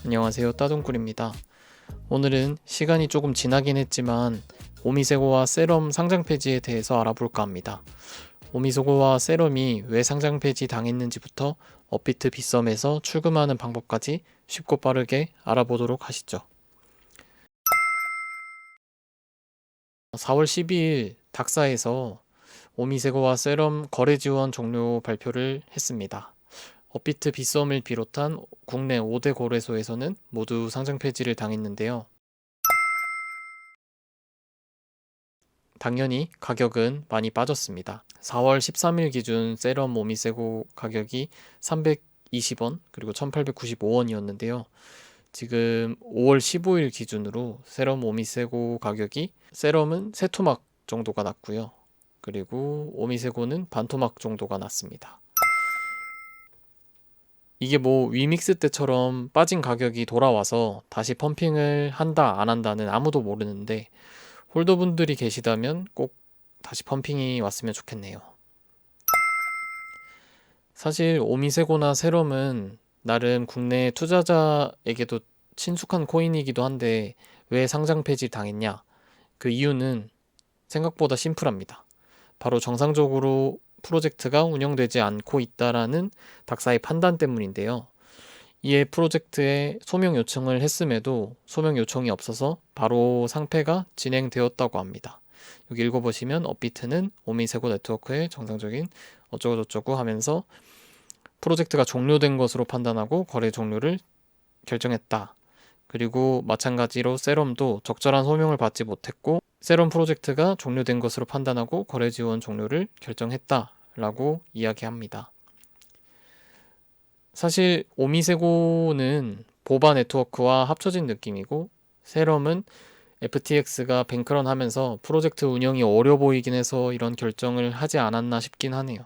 안녕하세요, 따동꿀입니다. 오늘은 시간이 조금 지나긴 했지만 오미세고와 세럼 상장 폐지에 대해서 알아볼까 합니다. 오미세고와 세럼이 왜 상장 폐지 당했는지부터 업비트 빗썸에서 출금하는 방법까지 쉽고 빠르게 알아보도록 하시죠. 4월 12일 닥사에서 오미세고와 세럼 거래 지원 종료 발표를 했습니다. 업비트 빗썸을 비롯한 국내 5대 거래소에서는 모두 상장 폐지를 당했는데요. 당연히 가격은 많이 빠졌습니다. 4월 13일 기준 세럼 오미세고 가격이 320원 그리고 1895원이었는데요. 지금 5월 15일 기준으로 세럼 오미세고 가격이 세럼은 세 토막 정도가 났고요. 그리고 오미세고는 반 토막 정도가 났습니다. 이게 뭐 위믹스 때처럼 빠진 가격이 돌아와서 다시 펌핑을 한다 안 한다는 아무도 모르는데 홀더분들이 계시다면 꼭 다시 펌핑이 왔으면 좋겠네요. 사실 오미세고나 세럼은 나름 국내 투자자에게도 친숙한 코인이기도 한데 왜 상장 폐지 당했냐? 그 이유는 생각보다 심플합니다. 바로 정상적으로 프로젝트가 운영되지 않고 있다라는 닥사의 판단 때문인데요. 이에 프로젝트에 소명 요청을 했음에도 소명 요청이 없어서 바로 상패가 진행되었다고 합니다. 여기 읽어보시면 업비트는 오미세고 네트워크의 정상적인 어쩌고저쩌고 하면서 프로젝트가 종료된 것으로 판단하고 거래 종료를 결정했다. 그리고 마찬가지로 세럼도 적절한 소명을 받지 못했고 세럼 프로젝트가 종료된 것으로 판단하고 거래 지원 종료를 결정했다라고 이야기합니다. 사실 오미세고는 보바 네트워크와 합쳐진 느낌이고 세럼은 FTX가 뱅크런 하면서 프로젝트 운영이 어려 보이긴 해서 이런 결정을 하지 않았나 싶긴 하네요.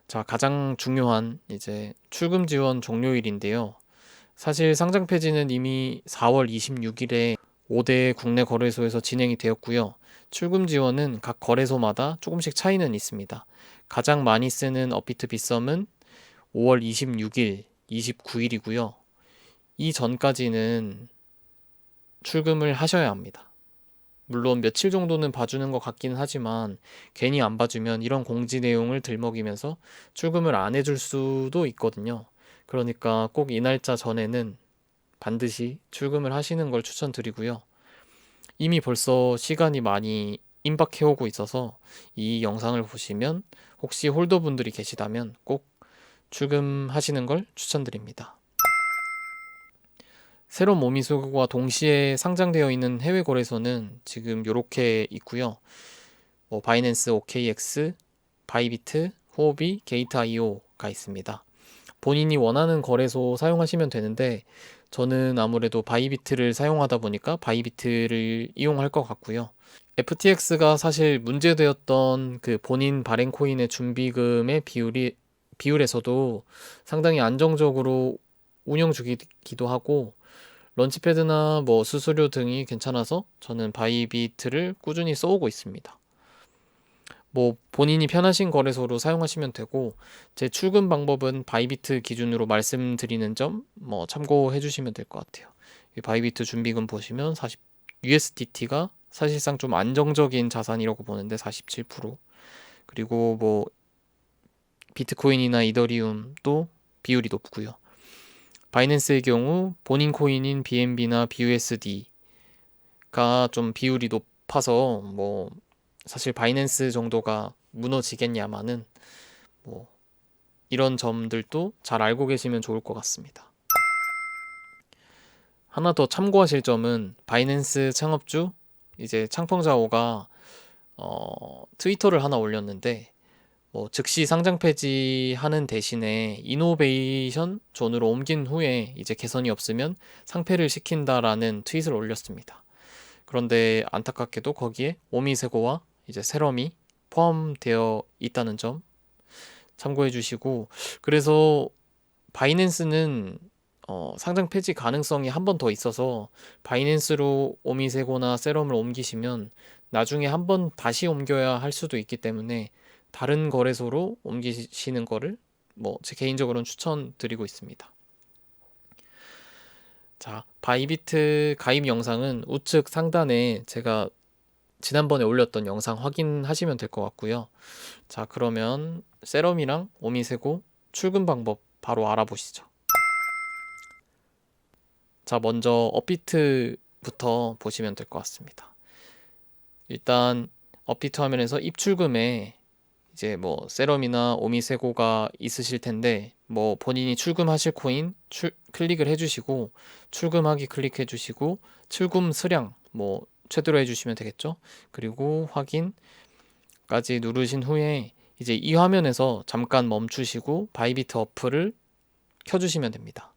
자, 가장 중요한 이제 출금 지원 종료일인데요. 사실 상장 폐지는 이미 4월 26일에 5대 국내 거래소에서 진행이 되었고요. 출금 지원은 각 거래소마다 조금씩 차이는 있습니다. 가장 많이 쓰는 업비트 빗썸은 5월 26일, 29일이고요. 이 전까지는 출금을 하셔야 합니다. 물론 며칠 정도는 봐주는 것 같기는 하지만 괜히 안 봐주면 이런 공지 내용을 들먹이면서 출금을 안 해줄 수도 있거든요. 그러니까 꼭 이 날짜 전에는 반드시 출금을 하시는 걸 추천드리고요. 이미 벌써 시간이 많이 임박해 오고 있어서 이 영상을 보시면 혹시 홀더분들이 계시다면 꼭 출금하시는 걸 추천드립니다. 새로운 오미세고와 동시에 상장되어 있는 해외 거래소는 지금 이렇게 있고요. 바이낸스, OKX, 바이비트, 후오비, 게이트.io가 있습니다. 본인이 원하는 거래소 사용하시면 되는데 저는 아무래도 바이비트를 사용하다 보니까 바이비트를 이용할 것 같고요. FTX가 사실 문제되었던 그 본인 발행 코인의 준비금의 비율에서도 상당히 안정적으로 운영 중이기도 하고 런치패드나 뭐 수수료 등이 괜찮아서 저는 바이비트를 꾸준히 써오고 있습니다. 뭐 본인이 편하신 거래소로 사용하시면 되고 제 출금 방법은 바이비트 기준으로 말씀드리는 점 뭐 참고해 주시면 될 것 같아요. 이 바이비트 준비금 보시면 USDT가 사실상 좀 안정적인 자산이라고 보는데 47%, 그리고 뭐 비트코인이나 이더리움도 비율이 높고요. 바이낸스의 경우 본인 코인인 BNB나 BUSD가 좀 비율이 높아서 뭐 사실 바이낸스 정도가 무너지겠냐마는 뭐 이런 점들도 잘 알고 계시면 좋을 것 같습니다. 하나 더 참고하실 점은 바이낸스 창업주 이제 창펑자오가 트위터를 하나 올렸는데 즉시 상장 폐지하는 대신에 이노베이션 존으로 옮긴 후에 이제 개선이 없으면 상폐를 시킨다라는 트윗을 올렸습니다. 그런데 안타깝게도 거기에 오미세고와 이제 세럼이 포함되어 있다는 점 참고해 주시고, 그래서 바이낸스는 상장 폐지 가능성이 한 번 더 있어서 바이낸스로 오미세고나 세럼을 옮기시면 나중에 한 번 다시 옮겨야 할 수도 있기 때문에 다른 거래소로 옮기시는 거를 제 개인적으로는 추천드리고 있습니다. 자, 바이비트 가입 영상은 우측 상단에 제가 지난번에 올렸던 영상 확인하시면 될 것 같고요. 자, 그러면 세럼이랑 오미세고 출금 방법 바로 알아보시죠. 자, 먼저 업비트부터 보시면 될 것 같습니다. 일단 업비트 화면에서 입출금에 이제 세럼이나 오미세고가 있으실 텐데 본인이 출금하실 코인 클릭을 해주시고 출금하기 클릭해 주시고 출금 수량 최대로 해주시면 되겠죠. 그리고 확인까지 누르신 후에 이제 이 화면에서 잠깐 멈추시고 바이비트 어플을 켜주시면 됩니다.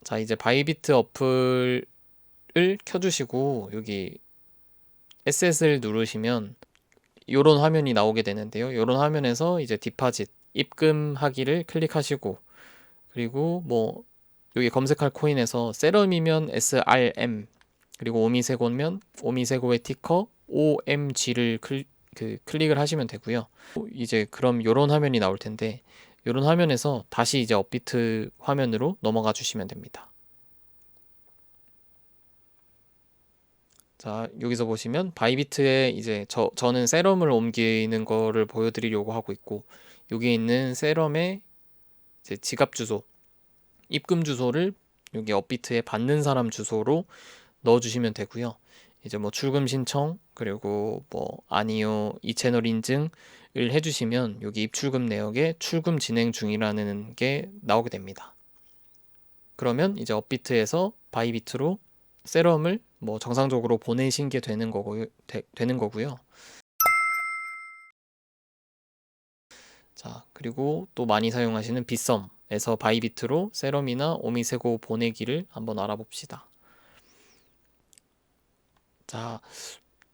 자, 이제 바이비트 어플을 켜주시고 여기 SS를 누르시면 이런 화면이 나오게 되는데요. 이런 화면에서 이제 디파짓 입금하기를 클릭하시고 그리고 여기 검색할 코인에서 세럼이면 SRM 그리고 오미세고면 오미세고의 티커 OMG를 클릭을 하시면 되고요. 이제 그럼 이런 화면이 나올 텐데 이런 화면에서 다시 이제 업비트 화면으로 넘어가 주시면 됩니다. 자, 여기서 보시면 바이비트에 이제 저는 세럼을 옮기는 거를 보여드리려고 하고 있고 여기 있는 세럼의 이제 지갑 주소, 입금 주소를 여기 업비트에 받는 사람 주소로 넣어주시면 되고요. 이제 출금 신청 그리고 아니요 이 채널 인증을 해주시면 여기 입출금 내역에 출금 진행 중이라는 게 나오게 됩니다. 그러면 이제 업비트에서 바이비트로 세럼을 정상적으로 보내신 게 되는 거고요. 자, 그리고 또 많이 사용하시는 빗썸에서 바이비트로 세럼이나 오미세고 보내기를 한번 알아봅시다. 자,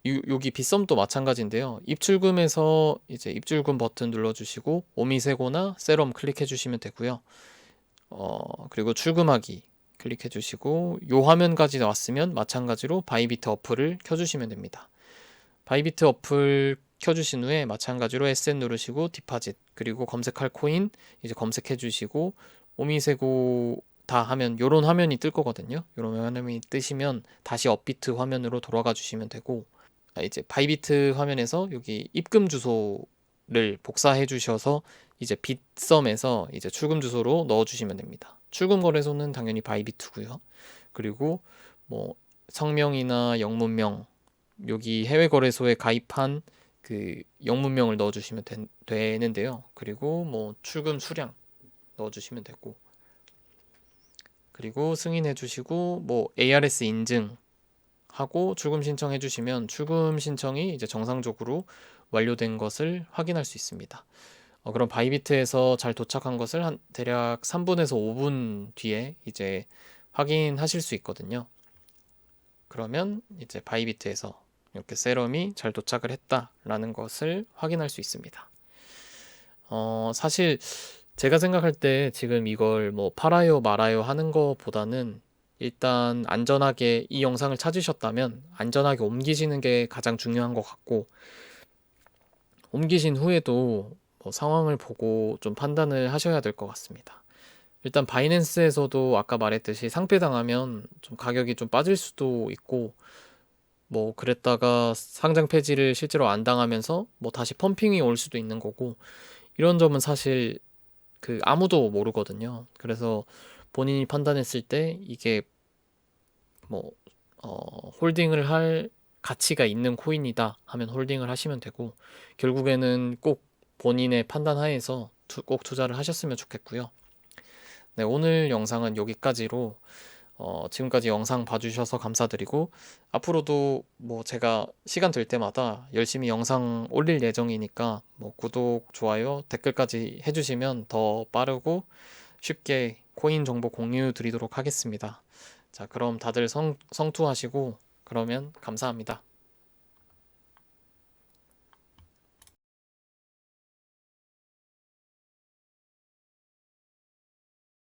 여기 빗썸도 마찬가지인데요. 입출금에서 이제 입출금 버튼 눌러주시고 오미세고나 세럼 클릭해 주시면 되고요. 그리고 출금하기 클릭해 주시고 요 화면까지 나왔으면 마찬가지로 바이비트 어플을 켜주시면 됩니다. 바이비트 어플 켜주신 후에 마찬가지로 SN 누르시고 디파짓 그리고 검색할 코인 이제 검색해 주시고 오미세고 다 하면 요런 화면이 뜰 거거든요. 요런 화면이 뜨시면 다시 업비트 화면으로 돌아가 주시면 되고 이제 바이비트 화면에서 여기 입금 주소를 복사해 주셔서 이제 빗썸에서 이제 출금 주소로 넣어 주시면 됩니다. 출금 거래소는 당연히 바이비트고요. 그리고 성명이나 영문명 여기 해외 거래소에 가입한 그 영문명을 넣어 주시면 되는데요. 그리고 출금 수량 넣어 주시면 되고 그리고 승인해 주시고 ARS 인증하고 출금 신청해 주시면 출금 신청이 이제 정상적으로 완료된 것을 확인할 수 있습니다. 그럼 바이비트에서 잘 도착한 것을 한 대략 3분에서 5분 뒤에 이제 확인하실 수 있거든요. 그러면 이제 바이비트에서 이렇게 세럼이 잘 도착을 했다라는 것을 확인할 수 있습니다. 사실 제가 생각할 때 지금 이걸 팔아요 말아요 하는 것보다는 일단 안전하게 이 영상을 찾으셨다면 안전하게 옮기시는 게 가장 중요한 것 같고 옮기신 후에도 상황을 보고 좀 판단을 하셔야 될 것 같습니다. 일단 바이낸스에서도 아까 말했듯이 상폐당하면 좀 가격이 좀 빠질 수도 있고 그랬다가 상장 폐지를 실제로 안 당하면서 다시 펌핑이 올 수도 있는 거고 이런 점은 사실 아무도 모르거든요. 그래서 본인이 판단했을 때 이게 홀딩을 할 가치가 있는 코인이다 하면 홀딩을 하시면 되고 결국에는 꼭 본인의 판단 하에서 꼭 투자를 하셨으면 좋겠고요. 네, 오늘 영상은 여기까지로 지금까지 영상 봐주셔서 감사드리고 앞으로도 제가 시간 될 때마다 열심히 영상 올릴 예정이니까 구독, 좋아요, 댓글까지 해주시면 더 빠르고 쉽게 코인 정보 공유 드리도록 하겠습니다. 자, 그럼 다들 성투하시고 그러면 감사합니다.